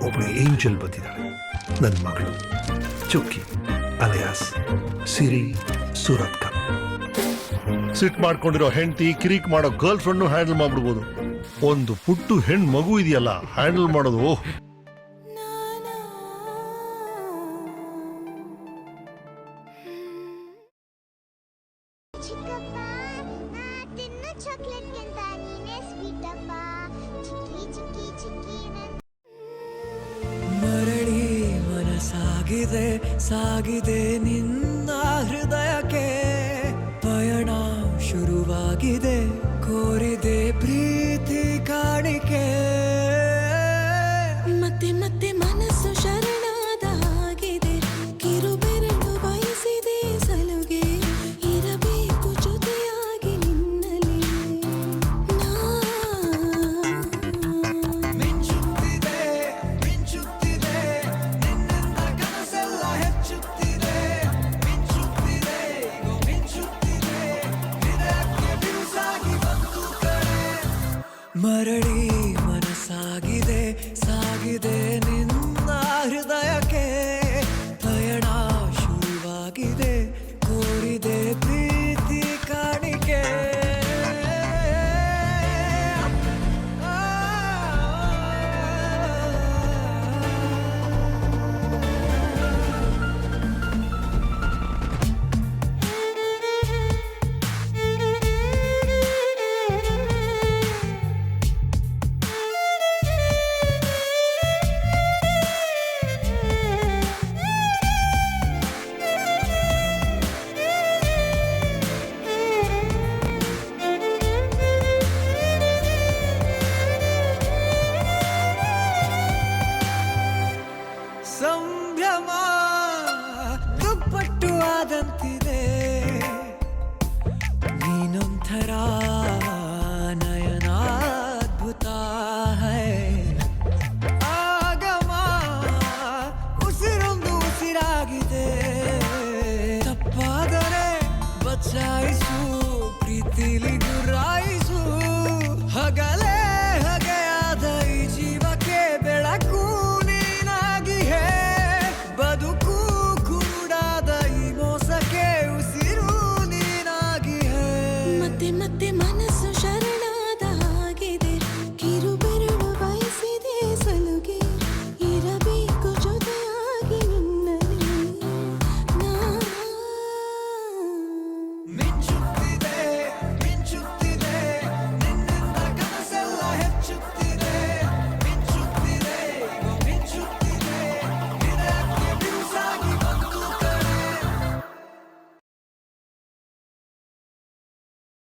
ಒಬ್ಬಳು ಏಂಜಲ್ ಬಂದಿದ್ದಾಳೆ, ನನ್ನ ಮಗಳು ಚುಕ್ಕಿ ಅಲಿಯಾಸ್ ಸಿರಿ ಸೂರತ್ ಖಾನ್. ಸಿಟ್ ಮಾಡ್ಕೊಂಡಿರೋ ಹೆಂಡತಿ ಕಿರಿಕ್ ಮಾಡೋ ಗರ್ಲ್ ಫ್ರೆಂಡ್ ಹ್ಯಾಂಡಲ್ ಮಾಡ್ಬಿಡ್ಬೋದು. ಒಂದು ಪುಟ್ಟು ಹೆಣ್ಣು ಮಗು ಇದೆಯಲ್ಲ ಹ್ಯಾಂಡಲ್ ಮಾಡೋದು. ಓಹ್, ಮರಳಿ ಮನಸಾಗಿದೆ ಸಾಗಿದೆ ನಿನ್ನ ಹೃದಯಕ್ಕೆ, ಪಯಣ ಶುರುವಾಗಿದೆ ಕೋರಿದೆ ಪ್ರೀತಿ ಕಾಣಿಕೆ. ಮತ್ತೆ ಮತ್ತೆ ಮನಸ್ಸು ಶರಣಾದ ಹಾಗಿದೆ, ಕಿರುಬೆರಳು ಬಯಸಿದೆ ಸಲುಗೆ, ಇರಬೇಕು ಜೊತೆಯಾಗಿ ನಿನ್ನಲ್ಲಿ ಮಿಂಚುತ್ತಿದೆ ಮಿಂಚುತ್ತಿದೆ ನಿನ್ನಿಂದ ಕನಸೆಲ್ಲ ಹೆಚ್ಚುತ್ತಿದೆ, ಮಿಂಚುತ್ತಿದೆ ಮಿಂಚುತ್ತಿದೆ ಹೃದಯಕ್ಕೆ ಬಿರುಸಾಗಿ ಬಂತು ಕಡೆ. ಮರಳಿ ಮನಸಾಗಿದೆ ಸಾಗಿದೆ